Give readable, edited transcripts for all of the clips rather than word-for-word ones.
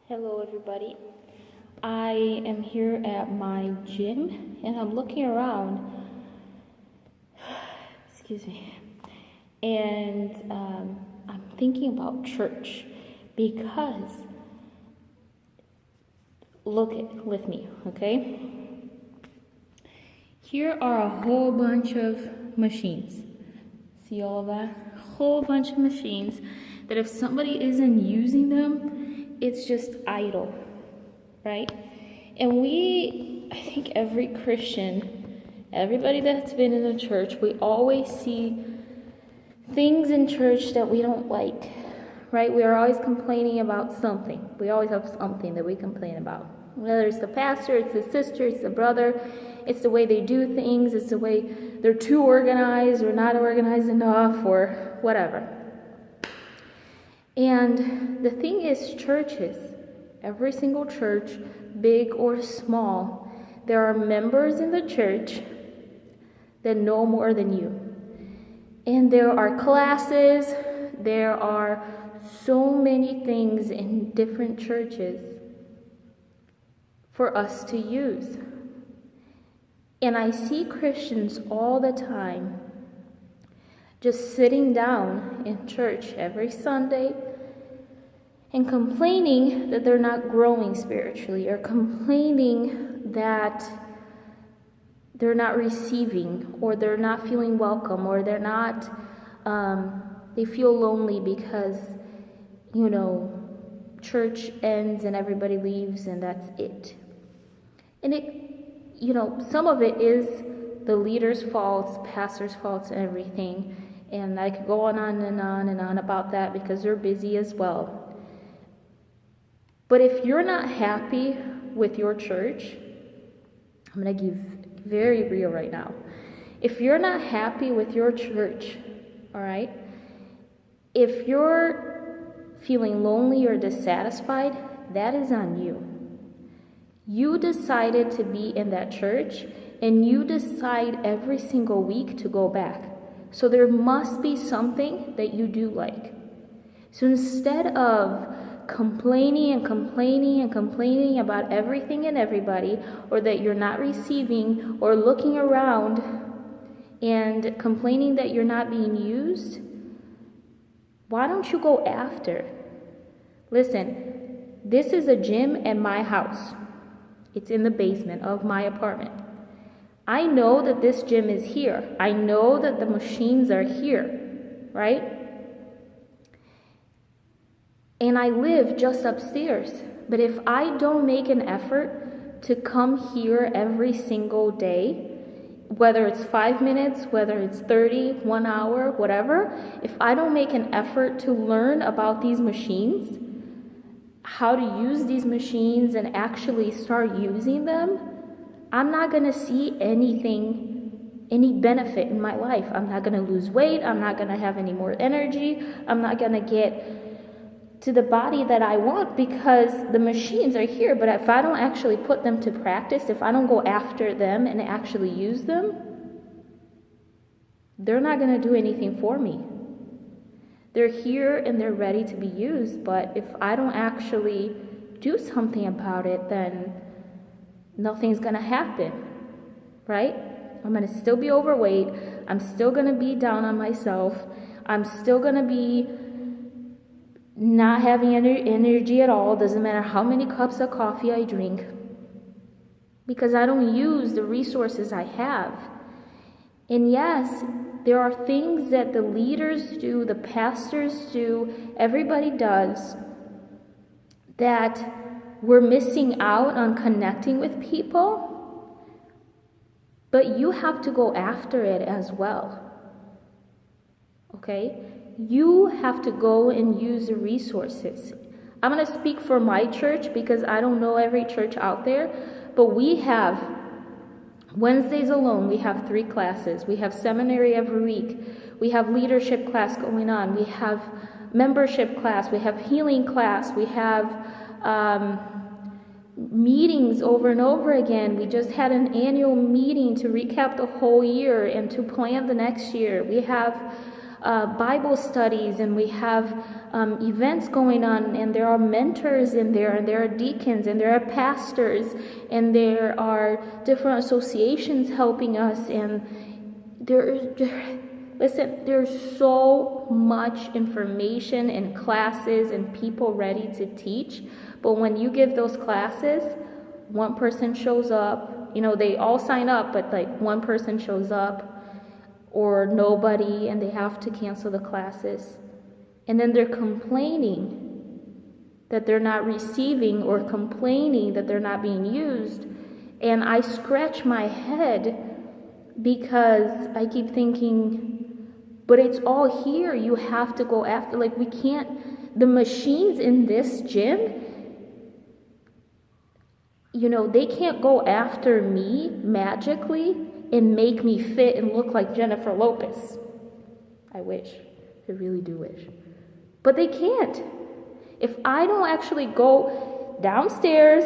Hello, everybody. I am here at my gym and I'm looking around. Excuse me. And I'm thinking about church because with me, okay? Here are a whole bunch of machines. See all of that? Whole bunch of machines that if somebody isn't using them, it's just idle, right? And I think every Christian, everybody that's been in a church, we always see things in church that we don't like, right? We are always complaining about something. We always have something that we complain about. Whether it's the pastor, it's the sister, it's the brother, it's the way they do things, it's the way they're too organized or not organized enough or whatever. And the thing is, churches, every single church, big or small, there are members in the church that know more than you. And there are classes, there are so many things in different churches for us to use. And I see Christians all the time just sitting down in church every Sunday and complaining that they're not growing spiritually, or complaining that they're not receiving, or they're not feeling welcome, or they're not, they feel lonely because, church ends and everybody leaves and that's it. And some of it is the leader's faults, pastor's faults, and everything. And I could go on and on and on about that because they're busy as well. But if you're not happy with your church, I'm going to give very real right now. If you're not happy with your church, all right, if you're feeling lonely or dissatisfied, that is on you. You decided to be in that church, and you decide every single week to go back. So there must be something that you do like. So instead of complaining about everything and everybody, or that you're not receiving, or looking around and complaining that you're not being used, why don't you go after? Listen, this is a gym at my house. It's in the basement of my apartment. I know that this gym is here. I know that the machines are here, right? And I live just upstairs. But if I don't make an effort to come here every single day, whether it's 5 minutes, whether it's 30, 1 hour, whatever, if I don't make an effort to learn about these machines, how to use these machines and actually start using them, I'm not going to see any benefit in my life. I'm not going to lose weight. I'm not going to have any more energy. I'm not going to get to the body that I want because the machines are here. But if I don't actually put them to practice, if I don't go after them and actually use them, they're not going to do anything for me. They're here and they're ready to be used, but if I don't actually do something about it, then nothing's going to happen, right? I'm going to still be overweight. I'm still going to be down on myself. I'm still going to be not having any energy at all. Doesn't matter how many cups of coffee I drink, because I don't use the resources I have. And yes, there are things that the leaders do, the pastors do, everybody does, that we're missing out on connecting with people, but you have to go after it as well, okay? You have to go and use the resources. I'm going to speak for my church because I don't know every church out there, but we have Wednesdays alone, we have 3 classes. We have seminary every week. We have leadership class going on. We have membership class. We have healing class. We have meetings over and over again. We just had an annual meeting to recap the whole year and to plan the next year. We have Bible studies, and we have events going on, and there are mentors in there, and there are deacons, and there are pastors, and there are different associations helping us, and listen, there's so much information and classes and people ready to teach, but when you give those classes, one person shows up, they all sign up, but like one person shows up, or nobody, and they have to cancel the classes. And then they're complaining that they're not receiving, or complaining that they're not being used. And I scratch my head because I keep thinking, but it's all here. You have to go after, like, we can't, the machines in this gym, they can't go after me magically and make me fit and look like Jennifer Lopez. I wish. I really do wish. But they can't. If I don't actually go downstairs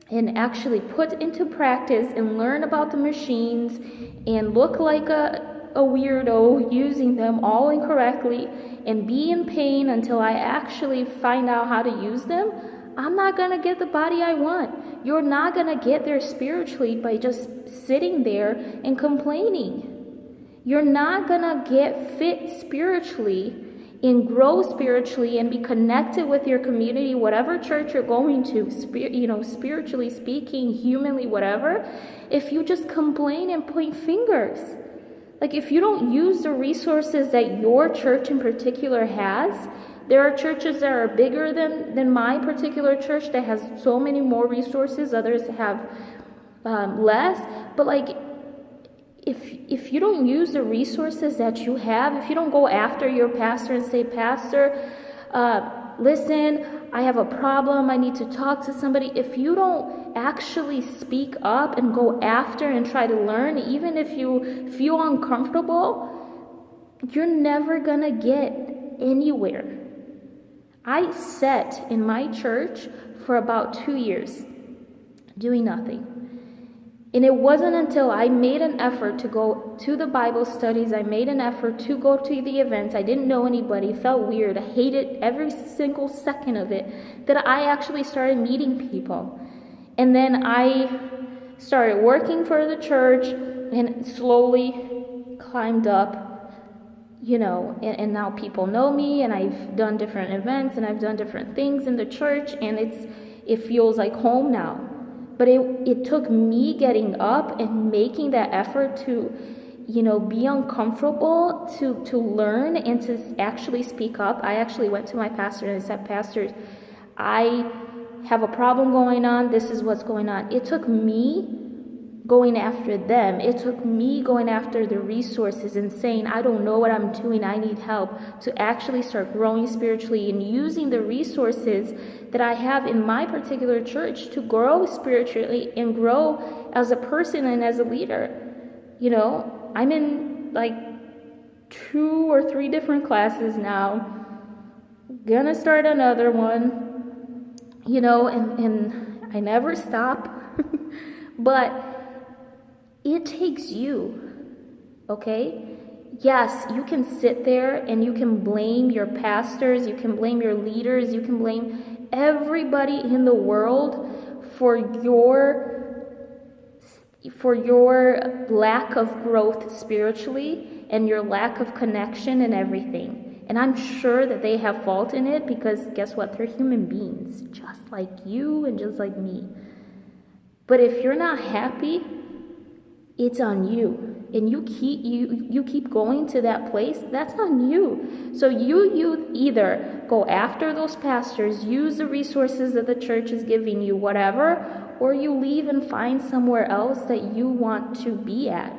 and actually put into practice and learn about the machines and look like a weirdo using them all incorrectly and be in pain until I actually find out how to use them, I'm not going to get the body I want. You're not going to get there spiritually by just sitting there and complaining. You're not going to get fit spiritually and grow spiritually and be connected with your community, whatever church you're going to, spiritually speaking, humanly, whatever, if you just complain and point fingers. Like, if you don't use the resources that your church in particular has, there are churches that are bigger than my particular church that has so many more resources. Others have less. But like, if you don't use the resources that you have, if you don't go after your pastor and say, Pastor, listen, I have a problem, I need to talk to somebody. If you don't actually speak up and go after and try to learn, even if you feel uncomfortable, you're never gonna get anywhere. I sat in my church for about 2 years doing nothing. And it wasn't until I made an effort to go to the Bible studies, I made an effort to go to the events, I didn't know anybody, felt weird, I hated every single second of it, that I actually started meeting people. And then I started working for the church and slowly climbed up, and now people know me, and I've done different events, and I've done different things in the church, and it feels like home now. But it took me getting up and making that effort to, be uncomfortable, to learn and to actually speak up. I actually went to my pastor and I said, Pastor, I have a problem going on. This is what's going on. It took me going after them. It took me going after the resources and saying, I don't know what I'm doing, I need help, to actually start growing spiritually and using the resources that I have in my particular church to grow spiritually and grow as a person and as a leader. I'm in like 2 or 3 different classes now, gonna start another one, and I never stop. But it takes you, okay? Yes, you can sit there and you can blame your pastors, you can blame your leaders, you can blame everybody in the world for your lack of growth spiritually and your lack of connection and everything. And I'm sure that they have fault in it, because guess what? They're human beings, just like you and just like me. But if you're not happy, it's on you, and you keep going to that place, that's on you. So you either go after those pastors, use the resources that the church is giving you, whatever, or you leave and find somewhere else that you want to be at.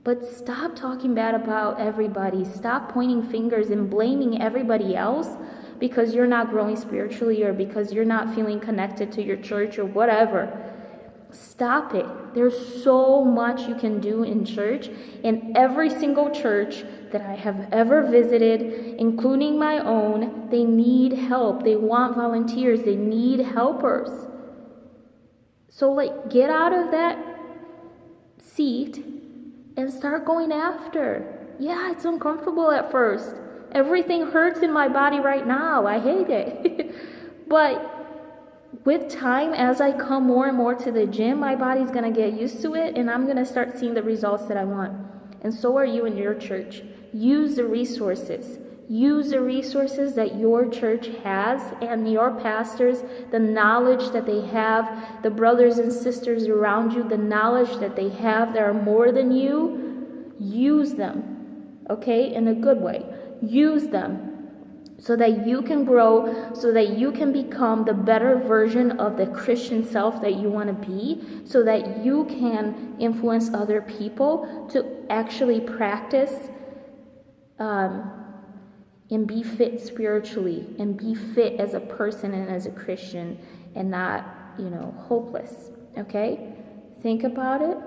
But stop talking bad about everybody. Stop pointing fingers and blaming everybody else because you're not growing spiritually, or because you're not feeling connected to your church, or whatever. Stop it. There's so much you can do in church. In every single church that I have ever visited, including my own, they need help. They want volunteers. They need helpers. So get out of that seat and start going after. Yeah, it's uncomfortable at first. Everything hurts in my body right now. I hate it. But with time, as I come more and more to the gym, my body's going to get used to it, and I'm going to start seeing the results that I want. And so are you in your church. Use the resources. Use the resources that your church has and your pastors, the knowledge that they have, the brothers and sisters around you, the knowledge that they have that are more than you. Use them, okay, in a good way. Use them so that you can grow, so that you can become the better version of the Christian self that you want to be, so that you can influence other people to actually practice and be fit spiritually and be fit as a person and as a Christian and not, hopeless. Okay? Think about it.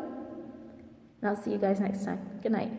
And I'll see you guys next time. Good night.